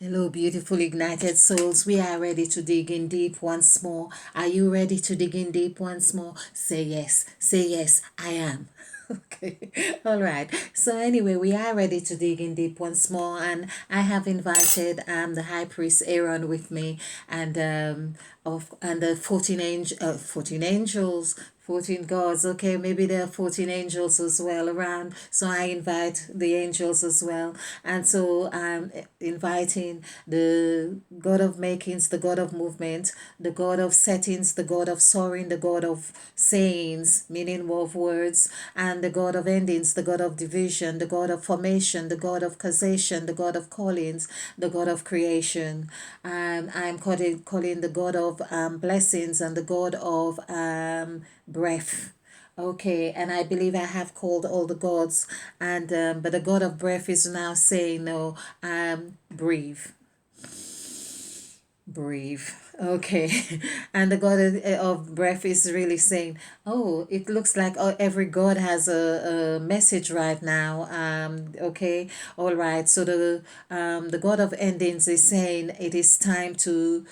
Hello, beautiful ignited souls. We are ready to dig in deep once more. Are you ready to dig in deep once more? Say yes. Say yes, I am. Okay. All right. So anyway, we are ready to dig in deep once more, and I have invited the high priest Aaron with me, and the 14 angels, 14 gods. Okay, maybe there are 14 angels as well around. So I invite the angels as well. And so I'm inviting the God of makings, the God of movement, the God of settings, the God of soaring, the God of sayings, meaning of words, and the God of endings, the God of division, the God of formation, the God of causation, the God of callings, the God of creation. I'm calling the God of blessings and the God of breath. Okay, and I believe I have called all the gods, and but the God of breath is now saying, no, breathe, breathe. Okay. And the God of breath is really saying, oh, it looks like every God has a message right now. Okay. All right. So the God of endings is saying it is time to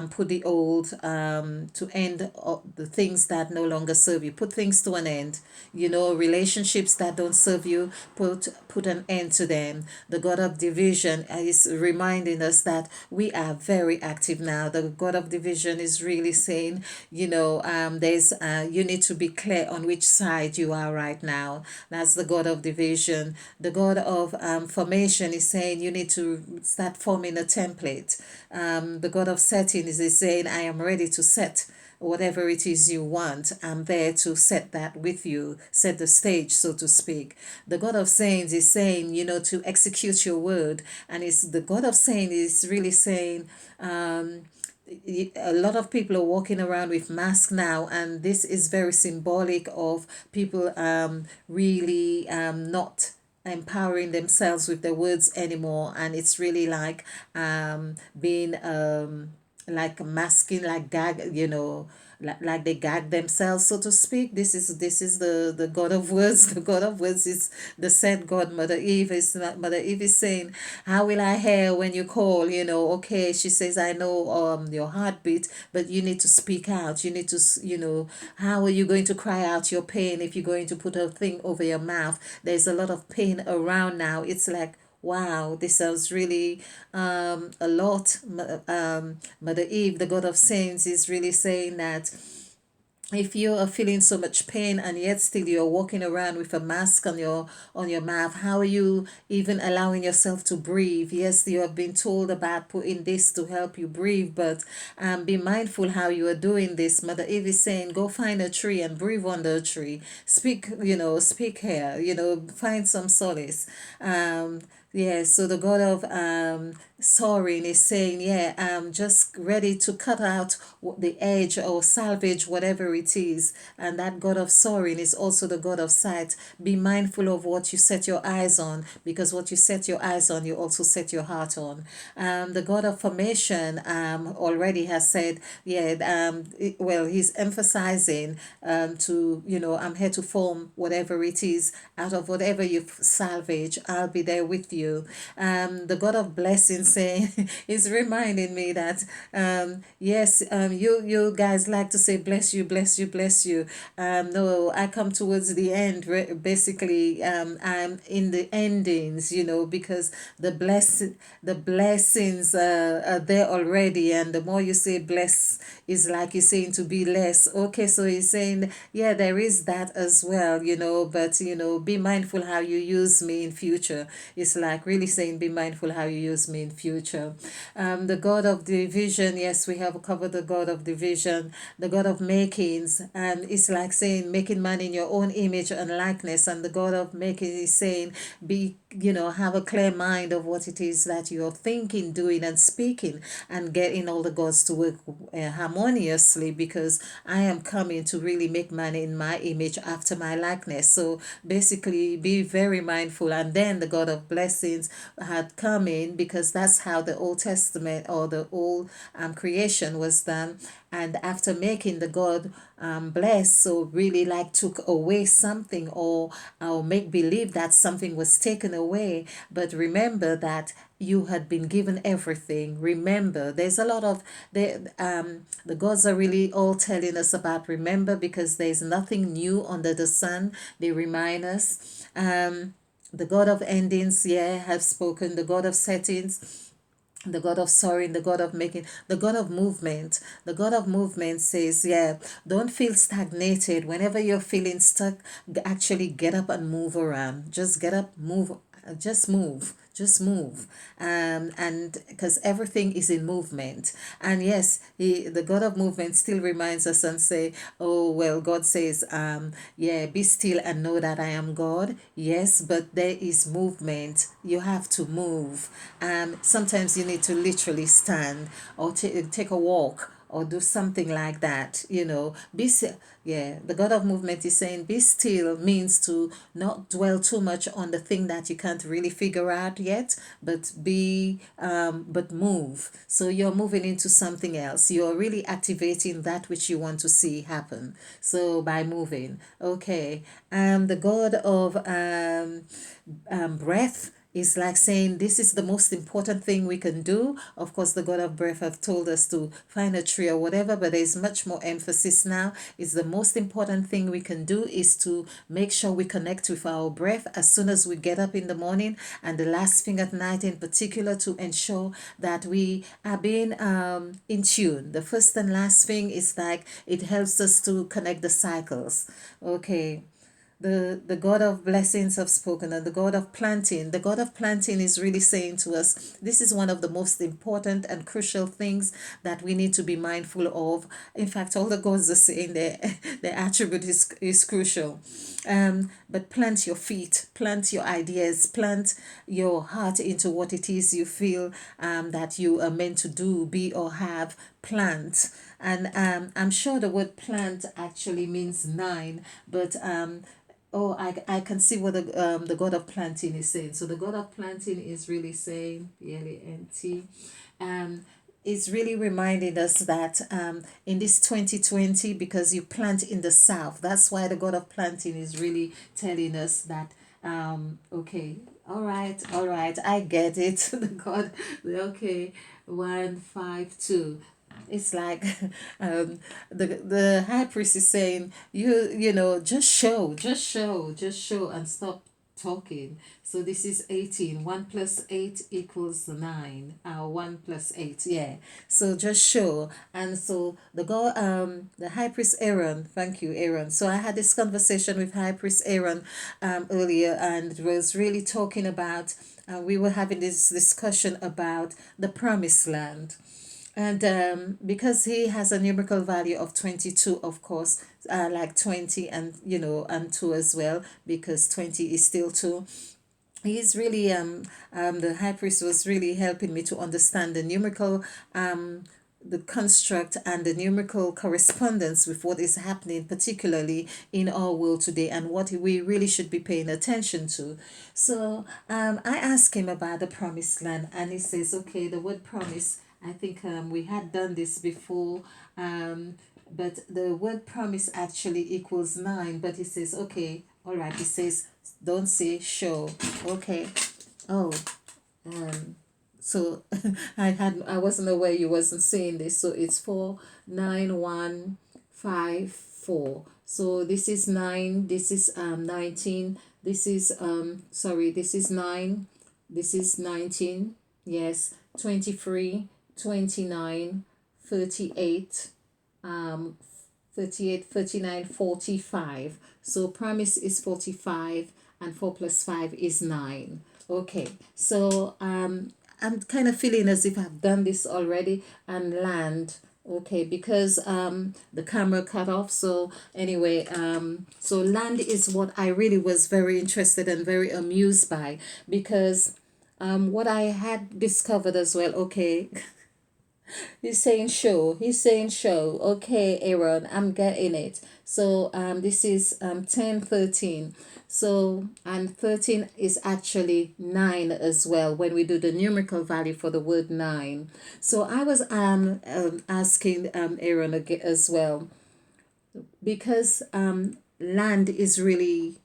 put the old, to end the things that no longer serve you. Put things to an end. Relationships that don't serve you, put an end to them. The God of division is reminding us that we are very active now. The God of division is really saying, there's you need to be clear on which side you are right now. That's the God of division. The God of formation is saying you need to start forming a template. The God of setting is saying, I am ready to set whatever it is you want. I'm there to set that with you, set the stage, so to speak. The God of sayings is saying, to execute your word. And it's the God of saying is really saying, a lot of people are walking around with masks now, and this is very symbolic of people really not empowering themselves with their words anymore, and it's really like being like masking, like gag, like they gag themselves, so to speak. This is the God of words. The God of words is the said God. Mother Eve is not, Mother Eve is saying, how will I hear when you call? Okay, she says, I know your heartbeat, but you need to speak out. You need to how are you going to cry out your pain if you're going to put a thing over your mouth? There's a lot of pain around now. It's like, wow, this sounds really a lot. Mother Eve, the God of saints, is really saying that if you are feeling so much pain and yet still you're walking around with a mask on your mouth, how are you even allowing yourself to breathe? Yes, you have been told about putting this to help you breathe, but be mindful how you are doing this. Mother Eve is saying, go find a tree and breathe under a tree. Speak here, find some solace. Yes, so the God of soaring is saying, yeah, I'm just ready to cut out the edge or salvage whatever it is. And that God of soaring is also the God of sight. Be mindful of what you set your eyes on, because what you set your eyes on, you also set your heart on. The God of formation already has said, yeah, well, he's emphasizing I'm here to form whatever it is out of whatever you salvage. I'll be there with you. The God of blessing saying is reminding me that yes, you guys like to say bless you, bless you, bless you. No, I come towards the end. Basically, I'm in the endings, because the blessings are there already, and the more you say bless, is like you're saying to be less. Okay, so he's saying, yeah, there is that as well, but be mindful how you use me in future. It's like really saying be mindful how you use me in future. The God of division, yes, we have covered the God of division. The God of makings, and it's like saying making man in your own image and likeness. And the God of making is saying have a clear mind of what it is that you're thinking, doing, and speaking, and getting all the gods to work harmoniously, because I am coming to really make man in my image after my likeness. So basically, be very mindful. And then the God of blessings had come in, because that's how the Old Testament or the old creation was done. And after making the God bless, so really like took away something, or make believe that something was taken away. But remember that you had been given everything. Remember, there's a lot of the gods are really all telling us about remember, because there's nothing new under the sun. They remind us. The God of endings, yeah, have spoken. The God of settings, the God of soaring, the God of making, the God of movement. The God of movement says, yeah, don't feel stagnated. Whenever you're feeling stuck, actually get up and move around. Just get up, move, just move. Just move, and because everything is in movement. And yes, the God of movement still reminds us and say, oh well, God says, yeah, be still and know that I am God. Yes, but there is movement. You have to move. Sometimes you need to literally stand, or take a walk, or do something like that. Yeah, the God of movement is saying be still means to not dwell too much on the thing that you can't really figure out yet, but move. So you're moving into something else. You're really activating that which you want to see happen. So by moving, okay. The God of breath is like saying this is the most important thing we can do. Of course, the God of breath have told us to find a tree or whatever, but there's much more emphasis now. Is the most important thing we can do is to make sure we connect with our breath as soon as we get up in the morning, and the last thing at night in particular, to ensure that we are being in tune. The first and last thing is like it helps us to connect the cycles. Okay. The God of blessings have spoken, and the God of planting. The God of planting is really saying to us, this is one of the most important and crucial things that we need to be mindful of. In fact, all the gods are saying their attribute is crucial. But plant your feet, plant your ideas, plant your heart into what it is you feel that you are meant to do, be, or have. Plant. And I'm sure the word plant actually means nine, but oh, I can see what the God of planting is saying. So the God of planting is really saying, P-L-A-N-T, is really reminding us that in this 2020, because you plant in the south, that's why the God of planting is really telling us that, okay, all right, I get it. The God, okay, 152. It's like the high priest is saying, just show and stop talking. So this is 18. 1 plus 8 equals 9. 1 plus 8, yeah. So just show. And so the high priest Aaron, thank you, Aaron. So I had this conversation with high priest Aaron earlier, and it was really talking about, we were having this discussion about the promised land. And because he has a numerical value of 22, of course, like 20 and, and 2 as well, because 20 is still 2. He's really, the high priest was really helping me to understand the construct and the numerical correspondence with what is happening, particularly in our world today, and what we really should be paying attention to. So I asked him about the promised land, and he says, okay, the word promise, I think we had done this before, but the word promise actually equals 9, but he says, okay, all right, he says, don't say show. Okay. Oh, um, so I wasn't aware you wasn't saying this. So it's 49154. So this is 9. This is 19. This is sorry. This is 9. This is 19. Yes, 23, 29, 38, 38, 39, 45. So promise is 45, and 4 plus 5 is 9. Okay, so I'm kind of feeling as if I've done this already. And land, okay, because the camera cut off. So anyway, so land is what I really was very interested and very amused by, because what I had discovered as well, okay. He's saying show. He's saying show. Okay, Aaron, I'm getting it. So this is 10, 13. So and 13 is actually 9 as well when we do the numerical value for the word 9. So I was asking Aaron again as well. because land is really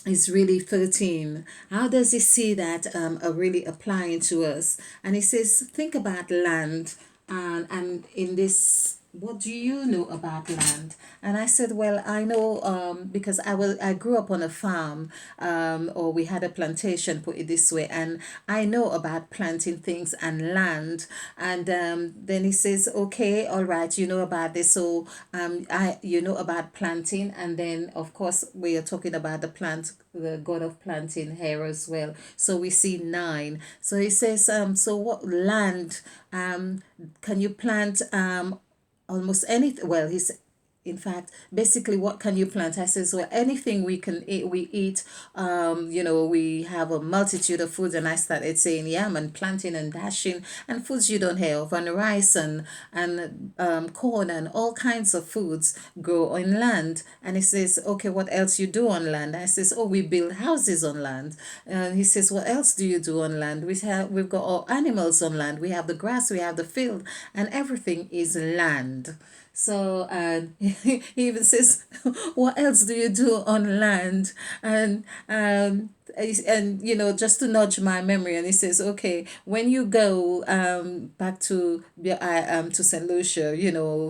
13. How does he see that really applying to us? And he says, think about land, and in this, what do you know about land? And I said, well, I know, because I grew up on a farm, or we had a plantation, put it this way, and I know about planting things and land. And then he says, okay, all right, you know about this. So you know about planting, and then of course we are talking about the god of planting here as well. So we see 9. So he says, so what land, can you plant almost anything? Well, he's, in fact, basically, what can you plant? I says, well, anything we can eat, we eat. We have a multitude of foods, and I started saying yam and planting and dashing and foods you don't have, and rice and corn and all kinds of foods grow on land. And he says, okay, what else you do on land? I says, oh, we build houses on land. And he says, what else do you do on land? We've got all animals on land. We have the grass, we have the field, and everything is land. So he even says, "What else do you do on land?" And just to nudge my memory, and he says, "Okay, when you go back to Saint Lucia,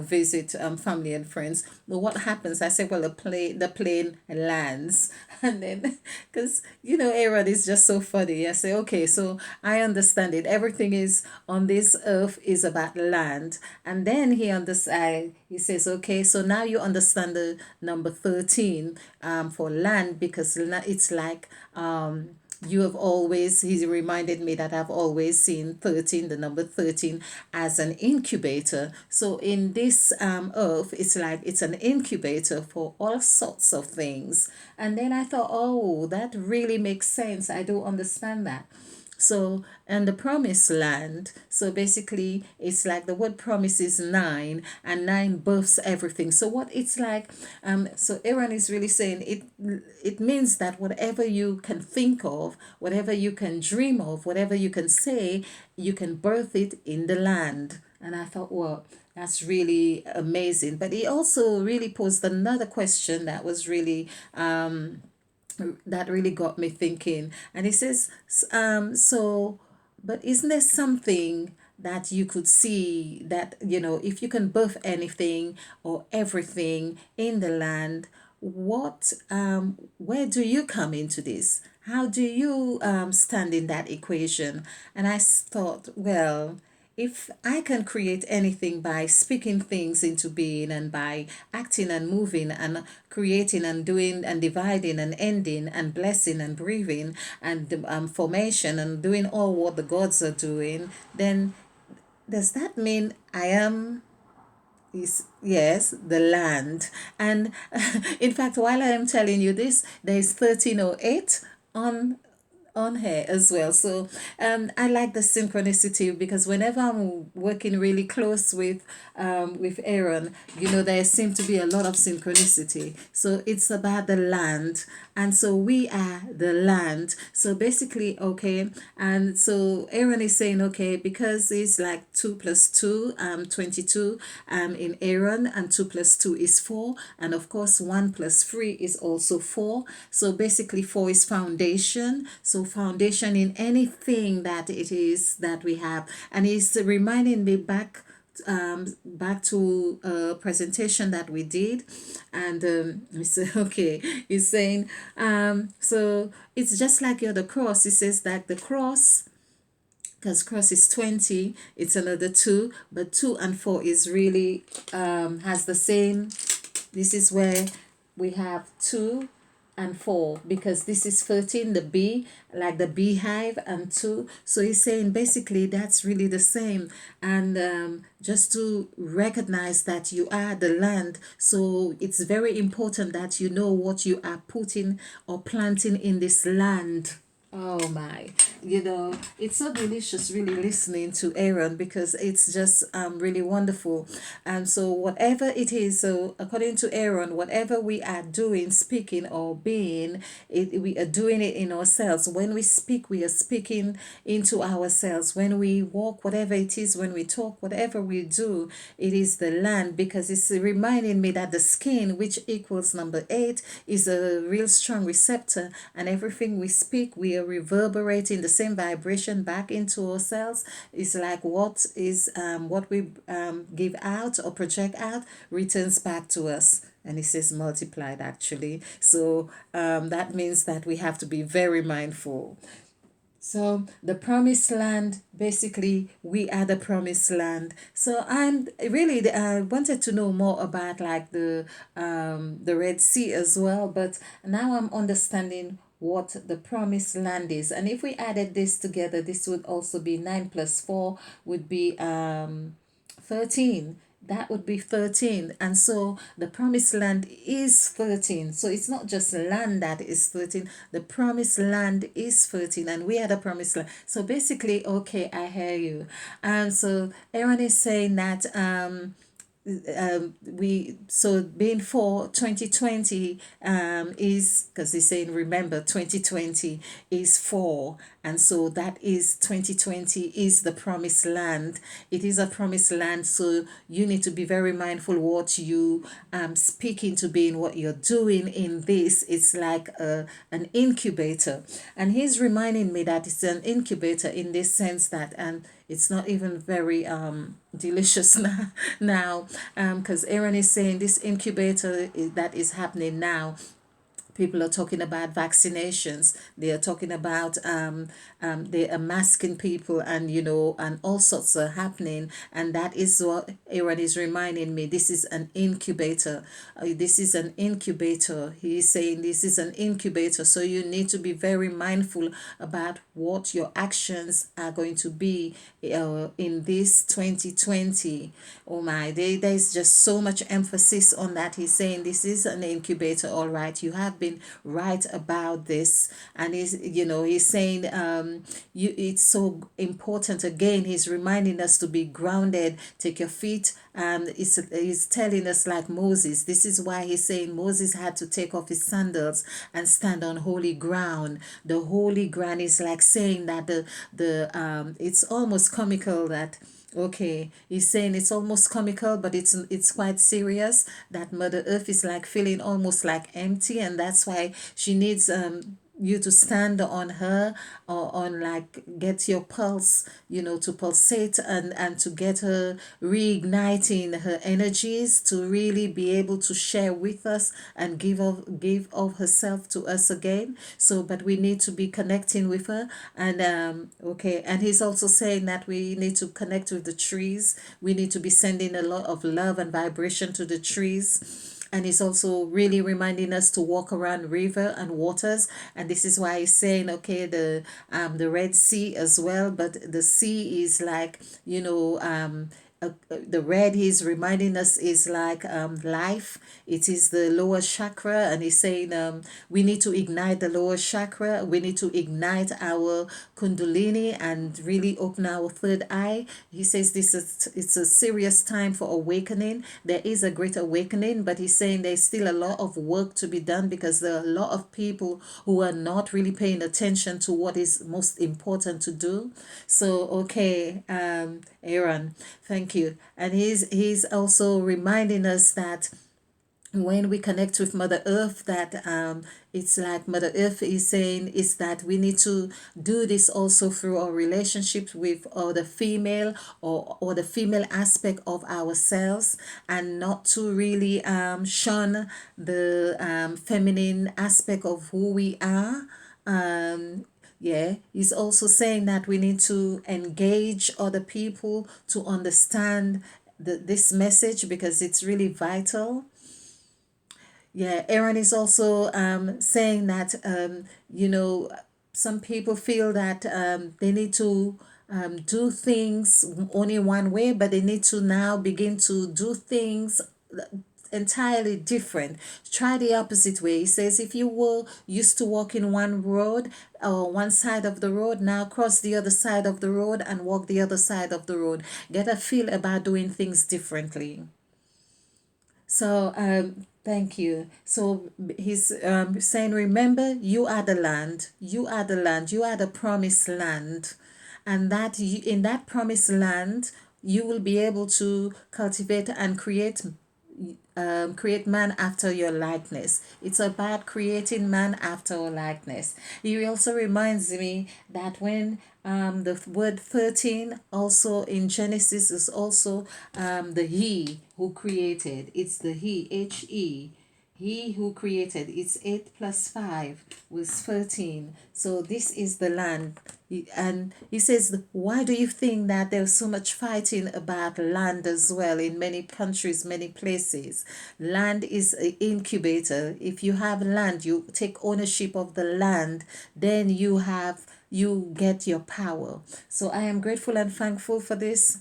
visit family and friends, well, what happens?" I said, "Well, the plane lands." And then, because Aaron is just so funny, I say, "Okay, so I understand it. Everything is on this earth is about land." And then he says, okay, so now you understand the number 13 for land, because it's like you have always, he reminded me that I've always seen 13, the number 13, as an incubator. So in this earth, it's like it's an incubator for all sorts of things. And then I thought, oh, that really makes sense. I do understand that. So, and the promised land, so basically it's like the word promise is 9, and 9 births everything. So what it's like, so Aaron is really saying it means that whatever you can think of, whatever you can dream of, whatever you can say, you can birth it in the land. And I thought, well, that's really amazing. But he also really posed another question that really got me thinking. And he says, so, but isn't there something that you could see that, if you can birth anything or everything in the land, where do you come into this? How do you stand in that equation? And I thought, well, if I can create anything by speaking things into being, and by acting and moving and creating and doing and dividing and ending and blessing and breathing and formation and doing all what the gods are doing, then does that mean I am, is, yes, the land? And in fact, while I am telling you this, there is 1308 on here as well. So I like the synchronicity, because whenever I'm working really close with Aaron, there seems to be a lot of synchronicity. So it's about the land, and so we are the land. So basically, okay, and so Aaron is saying, okay, because it's like 2 plus 2, 22 in Aaron, and 2 plus 2 is 4, and of course 1 plus 3 is also 4. So basically 4 is foundation. So foundation in anything that it is that we have. And he's reminding me back to a presentation that we did. And he said, okay, he's saying, so it's just like the cross. He says that the cross, because cross is 20, it's another 2, but 2 and 4 is really has the same. This is where we have 2 and 4, because this is 13, the bee, like the beehive, and 2. So he's saying basically that's really the same. And just to recognize that you are the land. So it's very important that you know what you are putting or planting in this land. Oh my, it's so delicious really listening to Aaron because it's just really wonderful. And so, whatever it is, so according to Aaron, whatever we are doing, speaking, or being, we are doing it in ourselves. When we speak, we are speaking into ourselves. When we walk, whatever it is, when we talk, whatever we do, it is the land because it's reminding me that the skin, which equals number eight, is a real strong receptor, and everything we speak, we are reverberating the same vibration back into ourselves. It's like what we give out or project out returns back to us. And it says multiplied actually. So that means that we have to be very mindful. So the promised land, basically, we are the promised land. So I'm really wanted to know more about like the Red Sea as well, but now I'm understanding what the promised land is. And if we added this together, this would also be 9 plus 4 would be 13. That would be 13. And so the promised land is 13. So it's not just land that is 13. The promised land is 13. And we are the promised land. So basically, okay, I hear you. So Aaron is saying that we so being for 2020 is because he's saying remember 2020 is for, and so that is 2020 is the promised land. It is a promised land, so you need to be very mindful what you speak into being, what you're doing in this. It's like an incubator, and he's reminding me that it's an incubator in this sense that it's not even very delicious now because Aaron is saying this incubator that is happening now. People are talking about vaccinations. They are talking about they are masking people, and and all sorts are happening. And that is what Aaron is reminding me. This is an incubator. This is an incubator. He is saying this is an incubator. So you need to be very mindful about what your actions are going to be in this 2020. Oh my, there's just so much emphasis on that. He's saying this is an incubator. All right, you have been right about this. And he's saying it's so important. Again, he's reminding us to be grounded. Take your feet. He's telling us like Moses. This is why he's saying Moses had to take off his sandals and stand on holy ground. The holy ground is like saying that it's almost comical that, okay, he's saying it's almost comical, but it's quite serious that Mother Earth is like feeling almost like empty, and that's why she needs you to stand on her, or on like get your pulse, to pulsate, and to get her reigniting her energies to really be able to share with us and give of herself to us again. So but we need to be connecting with her. And okay, and he's also saying that we need to connect with the trees. We need to be sending a lot of love and vibration to the trees. And he's also really reminding us to walk around river and waters. And this is why he's saying, okay, the Red Sea as well. But the sea is like, the red he's reminding us is like life. It is the lower chakra, and he's saying we need to ignite the lower chakra. We need to ignite our kundalini and really open our third eye. He says it's a serious time for awakening. There is a great awakening, but he's saying there's still a lot of work to be done because there are a lot of people who are not really paying attention to what is most important to do. So okay, Aaron, thank you. And he's also reminding us that when we connect with Mother Earth, that it's like Mother Earth is saying is that we need to do this also through our relationships with the female, or the female aspect of ourselves, and not to really shun the feminine aspect of who we are. Yeah, he's also saying that we need to engage other people to understand this message because it's really vital. Yeah, Aaron is also saying that, some people feel that they need to do things only one way, but they need to now begin to do things entirely different. Try the opposite way. He says if you were used to walk in one road or one side of the road, now cross the other side of the road and walk the other side of the road. Get a feel about doing things differently. So, thank you. So he's saying, remember, you are the land. You are the land. You are the promised land, and that you, in that promised land, you will be able to cultivate and create man after your likeness. It's about creating man after our likeness. He also reminds me that when the word 13 also in Genesis is also the he who created. It's the he, He. He who created. It's 8 plus 5 was 13. So this is the land. And he says, why do you think that there's so much fighting about land as well in many countries, many places? Land is an incubator. If you have land, you take ownership of the land, then you get your power. So I am grateful and thankful for this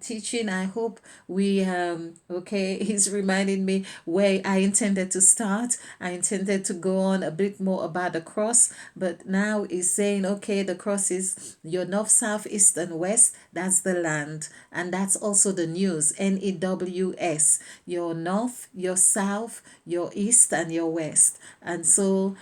teaching. I hope we okay. He's reminding me where I intended to start. I intended to go on a bit more about the cross, but now he's saying, okay, the cross is your north, south, east, and west. That's the land, and that's also the news. NEWS. Your north, your south, your east, and your west. And so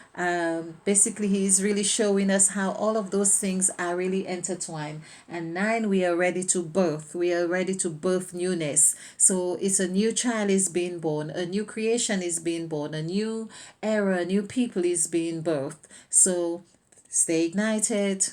basically, he's really showing us how all of those things are really intertwined. And 9, we are ready to birth. We are ready to birth newness. So it's a new child is being born, a new creation is being born, a new era, a new people is being birthed. So stay ignited.